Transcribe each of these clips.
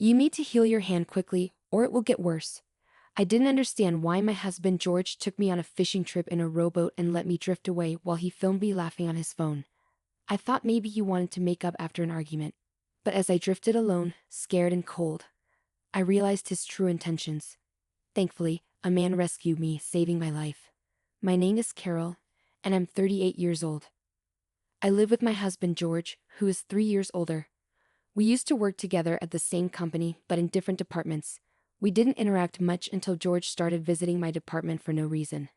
You need to heal your hand quickly, or it will get worse. I didn't understand why my husband George took me on a fishing trip in a rowboat and let me drift away while he filmed me laughing on his phone. I thought maybe he wanted to make up after an argument. But as I drifted alone, scared and cold, I realized his true intentions. Thankfully, a man rescued me, saving my life. My name is Carol, and I'm 38 years old. I live with my husband George, who is 3 years older. We used to work together at the same company, but in different departments. We didn't interact much until George started visiting my department for no reason.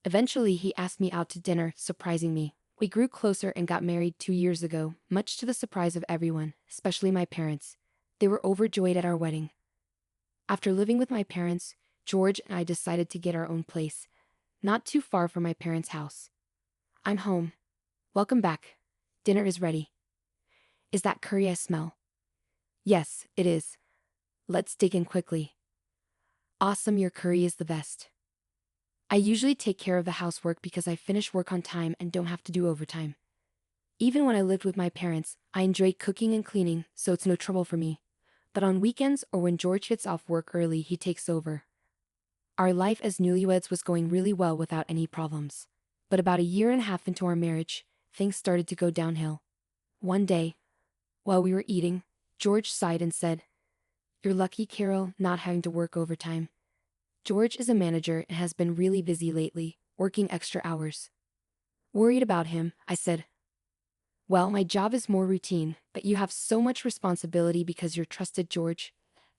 Eventually, he asked me out to dinner, surprising me. We grew closer and got married 2 years ago, much to the surprise of everyone, especially my parents. They were overjoyed at our wedding. After living with my parents, George and I decided to get our own place, not too far from my parents' house. I'm home. Welcome back. Dinner is ready. Is that curry I smell? Yes, it is. Let's dig in quickly. Awesome, your curry is the best. I usually take care of the housework because I finish work on time and don't have to do overtime. Even when I lived with my parents, I enjoyed cooking and cleaning, so it's no trouble for me. But on weekends or when George gets off work early, he takes over. Our life as newlyweds was going really well without any problems. But about a year and a half into our marriage, things started to go downhill. One day, while we were eating, George sighed and said, "You're lucky, Carol, not having to work overtime." George is a manager and has been really busy lately, working extra hours. Worried about him, I said, "Well, my job is more routine, but you have so much responsibility because you're trusted, George.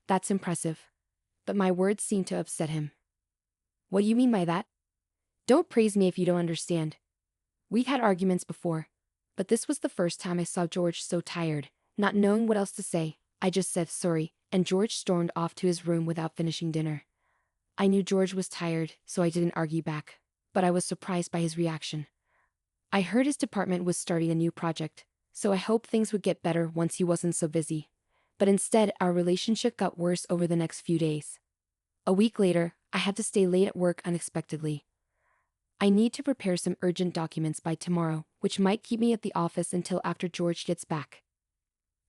That's impressive." But my words seemed to upset him. "What do you mean by that? Don't praise me if you don't understand." We've had arguments before, but this was the first time I saw George so tired. Not knowing what else to say, I just said sorry, and George stormed off to his room without finishing dinner. I knew George was tired, so I didn't argue back, but I was surprised by his reaction. I heard his department was starting a new project, so I hoped things would get better once he wasn't so busy. But instead, our relationship got worse over the next few days. A week later, I had to stay late at work unexpectedly. I need to prepare some urgent documents by tomorrow, which might keep me at the office until after George gets back.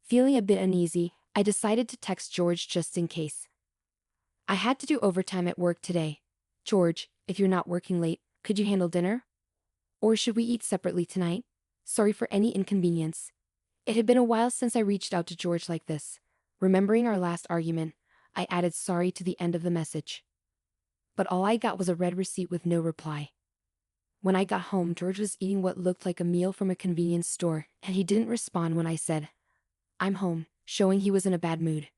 Feeling a bit uneasy, I decided to text George just in case. "I had to do overtime at work today. George, if you're not working late, could you handle dinner? Or should we eat separately tonight? Sorry for any inconvenience." It had been a while since I reached out to George like this. Remembering our last argument, I added sorry to the end of the message. But all I got was a red receipt with no reply. When I got home, George was eating what looked like a meal from a convenience store, and he didn't respond when I said, "I'm home," showing he was in a bad mood.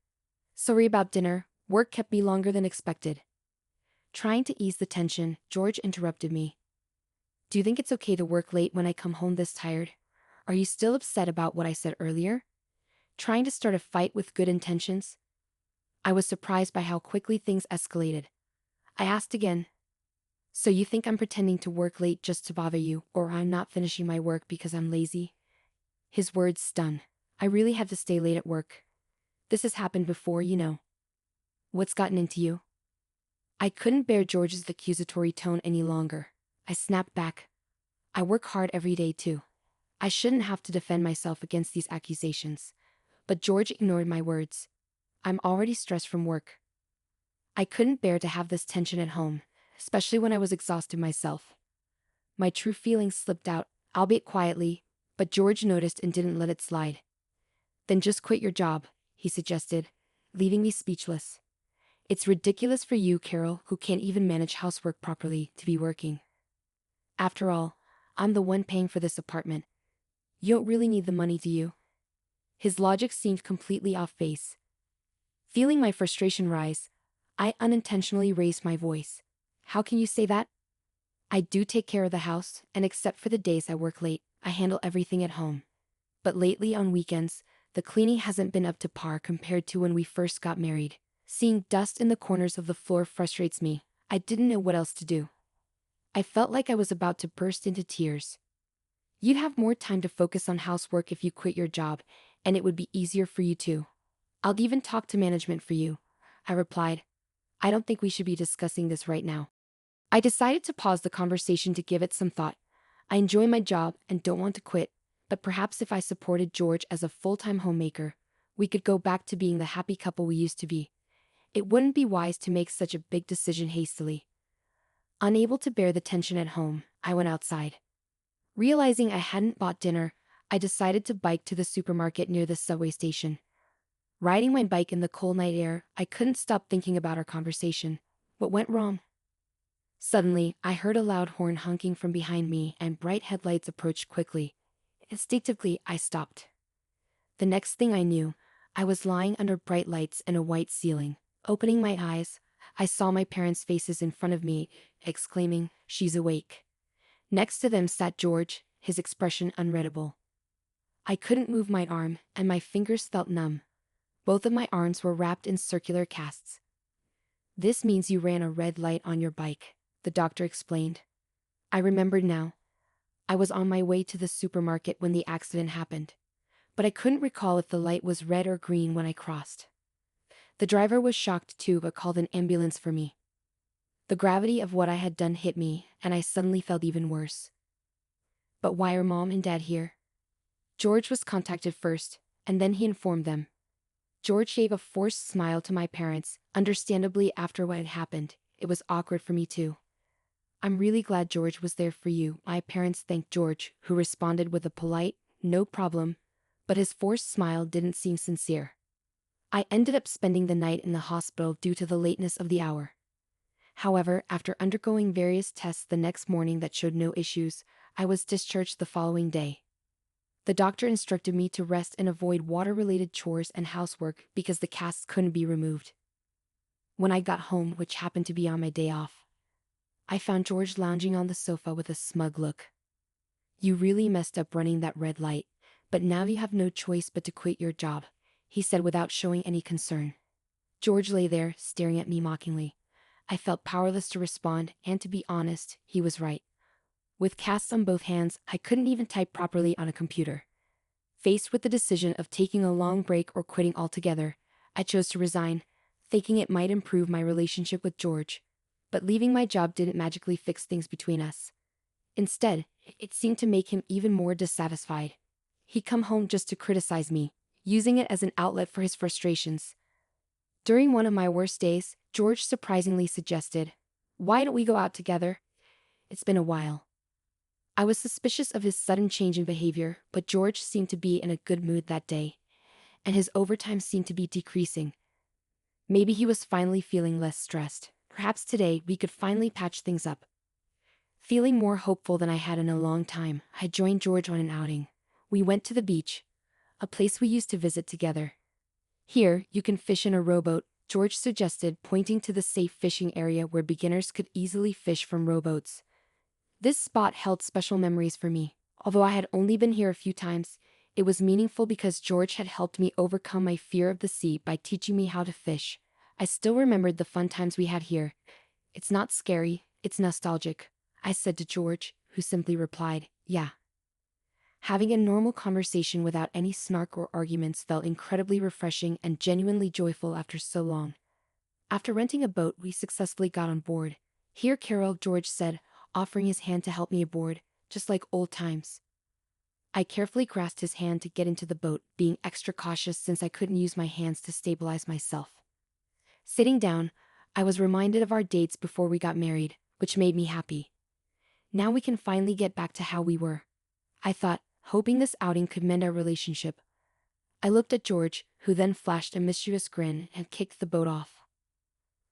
"Sorry about dinner, work kept me longer than expected." Trying to ease the tension, George interrupted me. "Do you think it's okay to work late when I come home this tired? Are you still upset about what I said earlier?" Trying to start a fight with good intentions? I was surprised by how quickly things escalated. I asked again, "So you think I'm pretending to work late just to bother you, or I'm not finishing my work because I'm lazy?" His words stung. I really had to stay late at work. This has happened before, you know. What's gotten into you? I couldn't bear George's accusatory tone any longer. I snapped back. "I work hard every day too. I shouldn't have to defend myself against these accusations." But George ignored my words. "I'm already stressed from work." I couldn't bear to have this tension at home, especially when I was exhausted myself. My true feelings slipped out, albeit quietly, but George noticed and didn't let it slide. "Then just quit your job," he suggested, leaving me speechless. "It's ridiculous for you, Carol, who can't even manage housework properly, to be working. After all, I'm the one paying for this apartment. You don't really need the money, do you?" His logic seemed completely off base. Feeling my frustration rise, I unintentionally raised my voice. "How can you say that? I do take care of the house, and except for the days I work late, I handle everything at home. But lately on weekends, the cleaning hasn't been up to par compared to when we first got married. Seeing dust in the corners of the floor frustrates me. I didn't know what else to do." I felt like I was about to burst into tears. "You'd have more time to focus on housework if you quit your job, and it would be easier for you too. I'll even talk to management for you," I replied. "I don't think we should be discussing this right now." I decided to pause the conversation to give it some thought. I enjoy my job and don't want to quit, but perhaps if I supported George as a full-time homemaker, We could go back to being the happy couple we used to be. It wouldn't be wise to make such a big decision hastily. Unable to bear the tension at home, I went outside. Realizing I hadn't bought dinner, I decided to bike to the supermarket near the subway station. Riding my bike in the cold night air, I couldn't stop thinking about our conversation. What went wrong? Suddenly, I heard a loud horn honking from behind me and bright headlights approached quickly. Instinctively, I stopped. The next thing I knew, I was lying under bright lights and a white ceiling. Opening my eyes, I saw my parents' faces in front of me, exclaiming, "She's awake." Next to them sat George, his expression unreadable. I couldn't move my arm, and my fingers felt numb. Both of my arms were wrapped in circular casts. "This means you ran a red light on your bike," the doctor explained. I remembered now. I was on my way to the supermarket when the accident happened, but I couldn't recall if the light was red or green when I crossed. The driver was shocked too but called an ambulance for me. The gravity of what I had done hit me, and I suddenly felt even worse. But why are Mom and Dad here? George was contacted first, and then he informed them. George gave a forced smile to my parents. Understandably, after what had happened, it was awkward for me too. "I'm really glad George was there for you," my parents thanked George, who responded with a polite, "No problem," but his forced smile didn't seem sincere. I ended up spending the night in the hospital due to the lateness of the hour. However, after undergoing various tests the next morning that showed no issues, I was discharged the following day. The doctor instructed me to rest and avoid water-related chores and housework because the casts couldn't be removed. When I got home, which happened to be on my day off, I found George lounging on the sofa with a smug look. "You really messed up running that red light, but now you have no choice but to quit your job," he said without showing any concern. George lay there, staring at me mockingly. I felt powerless to respond, and to be honest, he was right. With casts on both hands, I couldn't even type properly on a computer. Faced with the decision of taking a long break or quitting altogether, I chose to resign, thinking it might improve my relationship with George. But leaving my job didn't magically fix things between us. Instead, it seemed to make him even more dissatisfied. He'd come home just to criticize me, using it as an outlet for his frustrations. During one of my worst days, George surprisingly suggested, "Why don't we go out together? It's been a while." I was suspicious of his sudden change in behavior, but George seemed to be in a good mood that day, and his overtime seemed to be decreasing. Maybe he was finally feeling less stressed. Perhaps today we could finally patch things up. Feeling more hopeful than I had in a long time, I joined George on an outing. We went to the beach, a place we used to visit together. "Here, you can fish in a rowboat," George suggested, pointing to the safe fishing area where beginners could easily fish from rowboats. This spot held special memories for me. Although I had only been here a few times, it was meaningful because George had helped me overcome my fear of the sea by teaching me how to fish. I still remembered the fun times we had here. "It's not scary, it's nostalgic," I said to George, who simply replied, "Yeah." Having a normal conversation without any snark or arguments felt incredibly refreshing and genuinely joyful after so long. After renting a boat, we successfully got on board. "Here, Carol," George said, offering his hand to help me aboard, just like old times. I carefully grasped his hand to get into the boat, being extra cautious since I couldn't use my hands to stabilize myself. Sitting down, I was reminded of our dates before we got married, which made me happy. Now we can finally get back to how we were, I thought, hoping this outing could mend our relationship. I looked at George, who then flashed a mischievous grin and kicked the boat off.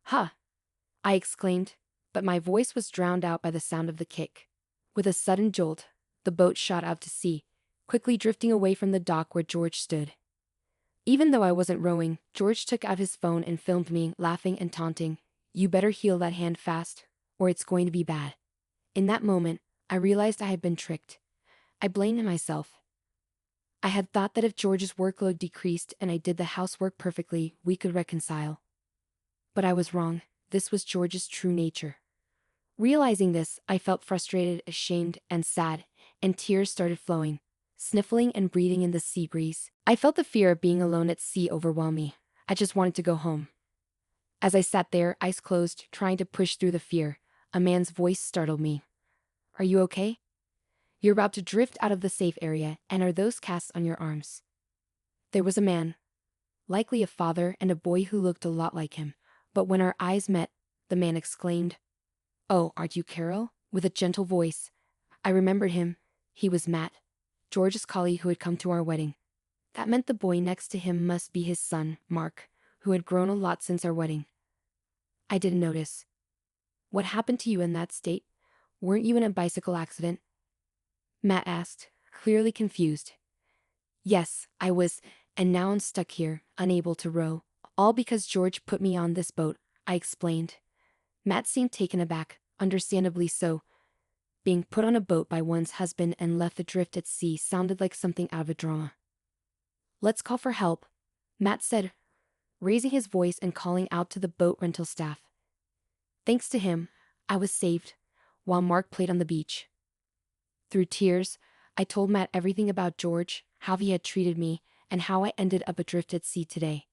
"Huh!" I exclaimed, but my voice was drowned out by the sound of the kick. With a sudden jolt, the boat shot out to sea, quickly drifting away from the dock where George stood. Even though I wasn't rowing, George took out his phone and filmed me, laughing and taunting, "You better heal that hand fast, or it's going to be bad." In that moment, I realized I had been tricked. I blamed myself. I had thought that if George's workload decreased and I did the housework perfectly, we could reconcile. But I was wrong. This was George's true nature. Realizing this, I felt frustrated, ashamed, and sad, and tears started flowing. Sniffling and breathing in the sea breeze, I felt the fear of being alone at sea overwhelm me. I just wanted to go home. As I sat there, eyes closed, trying to push through the fear, a man's voice startled me. "Are you okay? You're about to drift out of the safe area, and are those casts on your arms?" There was a man. likely a father and a boy who looked a lot like him. But when our eyes met, the man exclaimed, "Oh, aren't you Carol?" with a gentle voice. I remembered him. He was Matt, George's colleague who had come to our wedding. That meant the boy next to him must be his son, Mark, who had grown a lot since our wedding. I didn't notice. "What happened to you in that state? Weren't you in a bicycle accident?" Matt asked, clearly confused. "Yes, I was, and now I'm stuck here, unable to row. All because George put me on this boat," I explained. Matt seemed taken aback, understandably so. Being put on a boat by one's husband and left adrift at sea sounded like something out of a drama. "Let's call for help," Matt said, raising his voice and calling out to the boat rental staff. Thanks to him, I was saved, while Mark played on the beach. Through tears, I told Matt everything about George, how he had treated me, and how I ended up adrift at sea today.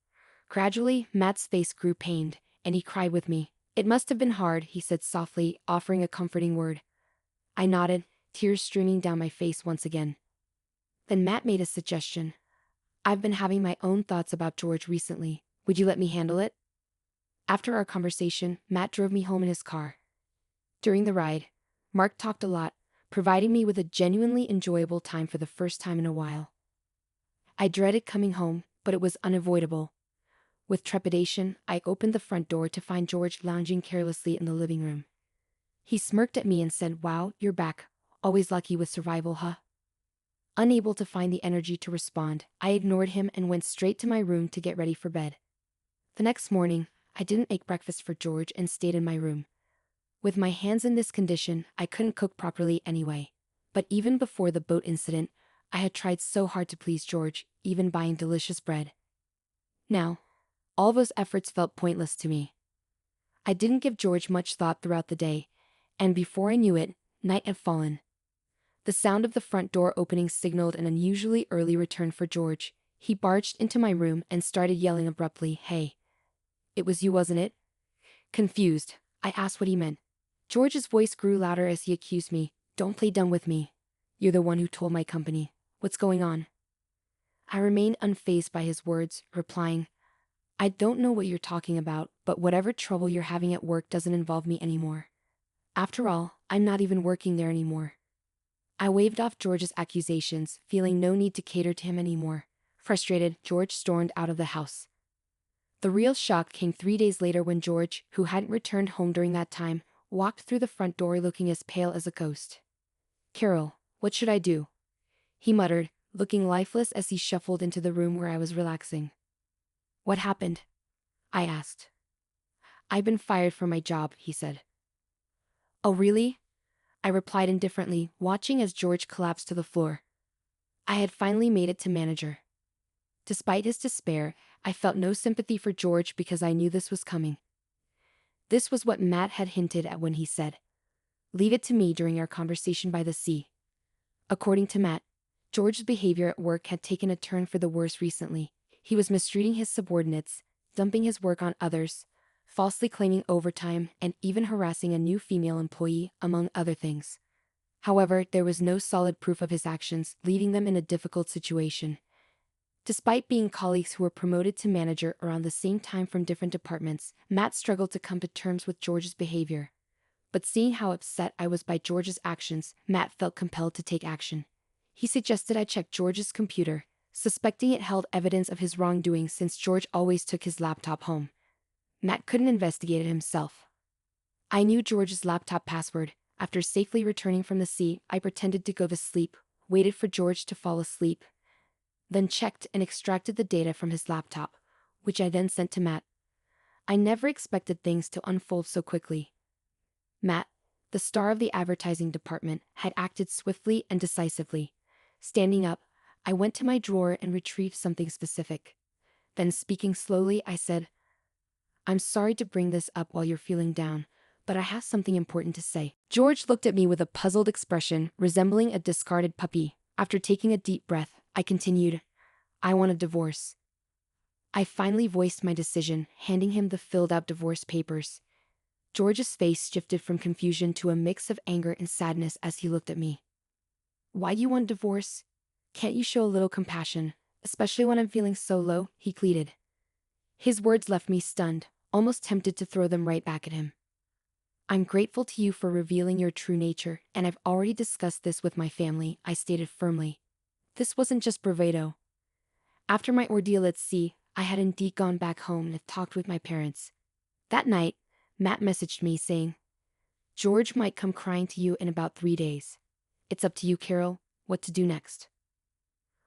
Gradually, Matt's face grew pained, and he cried with me. "It must have been hard," he said softly, offering a comforting word. I nodded, tears streaming down my face once again. Then Matt made a suggestion. "I've been having my own thoughts about George recently. Would you let me handle it?" After our conversation, Matt drove me home in his car. During the ride, Mark talked a lot, providing me with a genuinely enjoyable time for the first time in a while. I dreaded coming home, but it was unavoidable. With trepidation, I opened the front door to find George lounging carelessly in the living room. He smirked at me and said, "Wow, you're back. Always lucky with survival, huh?" Unable to find the energy to respond, I ignored him and went straight to my room to get ready for bed. The next morning, I didn't make breakfast for George and stayed in my room. With my hands in this condition, I couldn't cook properly anyway. But even before the boat incident, I had tried so hard to please George, even buying delicious bread. Now, all those efforts felt pointless to me. I didn't give George much thought throughout the day, and before I knew it, night had fallen. The sound of the front door opening signaled an unusually early return for George. He barged into my room and started yelling abruptly, "Hey. It was you, wasn't it?" Confused, I asked what he meant. George's voice grew louder as he accused me. "Don't play dumb with me. You're the one who told my company. What's going on?" I remained unfazed by his words, replying, "I don't know what you're talking about, but whatever trouble you're having at work doesn't involve me anymore. After all, I'm not even working there anymore." I waved off George's accusations, feeling no need to cater to him anymore. Frustrated, George stormed out of the house. The real shock came 3 days later when George, who hadn't returned home during that time, walked through the front door looking as pale as a ghost. "Carol, what should I do?" he muttered, looking lifeless as he shuffled into the room where I was relaxing. "What happened?" I asked. "I've been fired from my job," he said. "Oh really?" I replied indifferently, watching as George collapsed to the floor. I had finally made it to manager. Despite his despair, I felt no sympathy for George because I knew this was coming. This was what Matt had hinted at when he said, "Leave it to me," during our conversation by the sea. According to Matt, George's behavior at work had taken a turn for the worse recently. He was mistreating his subordinates, dumping his work on others, falsely claiming overtime, and even harassing a new female employee, among other things. However, there was no solid proof of his actions, leaving them in a difficult situation. Despite being colleagues who were promoted to manager around the same time from different departments, Matt struggled to come to terms with George's behavior. But seeing how upset I was by George's actions, Matt felt compelled to take action. He suggested I check George's computer, suspecting it held evidence of his wrongdoing since George always took his laptop home. Matt couldn't investigate it himself. I knew George's laptop password. After safely returning from the sea, I pretended to go to sleep, waited for George to fall asleep, then checked and extracted the data from his laptop, which I then sent to Matt. I never expected things to unfold so quickly. Matt, the star of the advertising department, had acted swiftly and decisively. Standing up, I went to my drawer and retrieved something specific. Then, speaking slowly, I said, "I'm sorry to bring this up while you're feeling down, but I have something important to say." George looked at me with a puzzled expression, resembling a discarded puppy. After taking a deep breath, I continued, "I want a divorce." I finally voiced my decision, handing him the filled-out divorce papers. George's face shifted from confusion to a mix of anger and sadness as he looked at me. "Why do you want divorce? Can't you show a little compassion, especially when I'm feeling so low?" he pleaded. His words left me stunned, almost tempted to throw them right back at him. I'm grateful to you for revealing your true nature, and I've already discussed this with my family, I stated firmly. This wasn't just bravado. After my ordeal at sea, I had indeed gone back home and talked with my parents. That night, Matt messaged me saying, George might come crying to you in about 3 days. It's up to you, Carol, what to do next.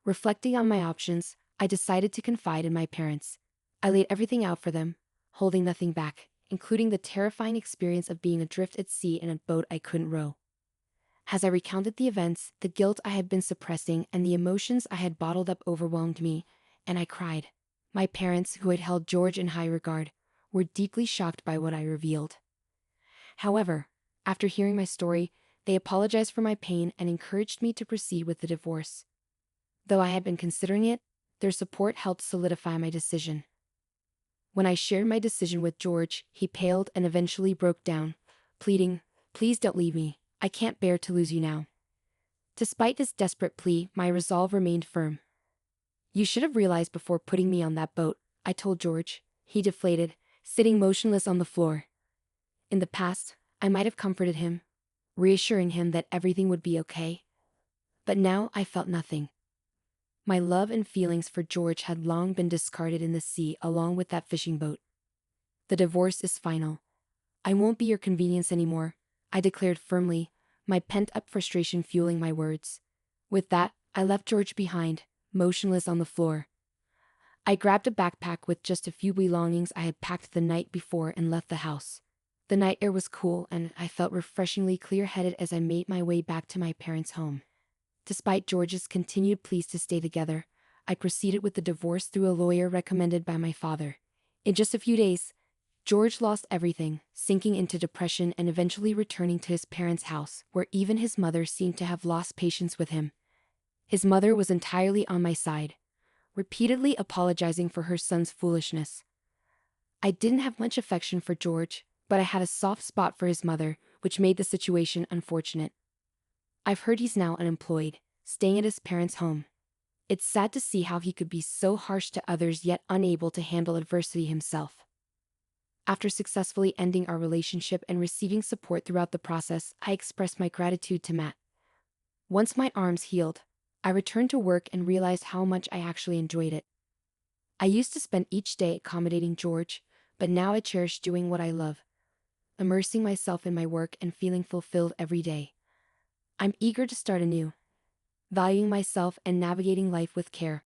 Reflecting on my options, I decided to confide in my parents. I laid everything out for them, holding nothing back, including the terrifying experience of being adrift at sea in a boat I couldn't row. As I recounted the events, the guilt I had been suppressing and the emotions I had bottled up overwhelmed me, and I cried. My parents, who had held George in high regard, were deeply shocked by what I revealed. However, after hearing my story, they apologized for my pain and encouraged me to proceed with the divorce. Though I had been considering it, their support helped solidify my decision. When I shared my decision with George, he paled and eventually broke down, pleading, Please don't leave me, I can't bear to lose you now. Despite his desperate plea, my resolve remained firm. You should have realized before putting me on that boat, I told George. He deflated, sitting motionless on the floor. In the past, I might have comforted him, reassuring him that everything would be okay. But now I felt nothing. My love and feelings for George had long been discarded in the sea along with that fishing boat. The divorce is final. I won't be your convenience anymore, I declared firmly, my pent-up frustration fueling my words. With that, I left George behind, motionless on the floor. I grabbed a backpack with just a few belongings I had packed the night before and left the house. The night air was cool and I felt refreshingly clear-headed as I made my way back to my parents' home. Despite George's continued pleas to stay together, I proceeded with the divorce through a lawyer recommended by my father. In just a few days, George lost everything, sinking into depression and eventually returning to his parents' house, where even his mother seemed to have lost patience with him. His mother was entirely on my side, repeatedly apologizing for her son's foolishness. I didn't have much affection for George, but I had a soft spot for his mother, which made the situation unfortunate. I've heard he's now unemployed, staying at his parents' home. It's sad to see how he could be so harsh to others yet unable to handle adversity himself. After successfully ending our relationship and receiving support throughout the process, I expressed my gratitude to Matt. Once my arms healed, I returned to work and realized how much I actually enjoyed it. I used to spend each day accommodating George, but now I cherish doing what I love, immersing myself in my work and feeling fulfilled every day. I'm eager to start anew, valuing myself and navigating life with care.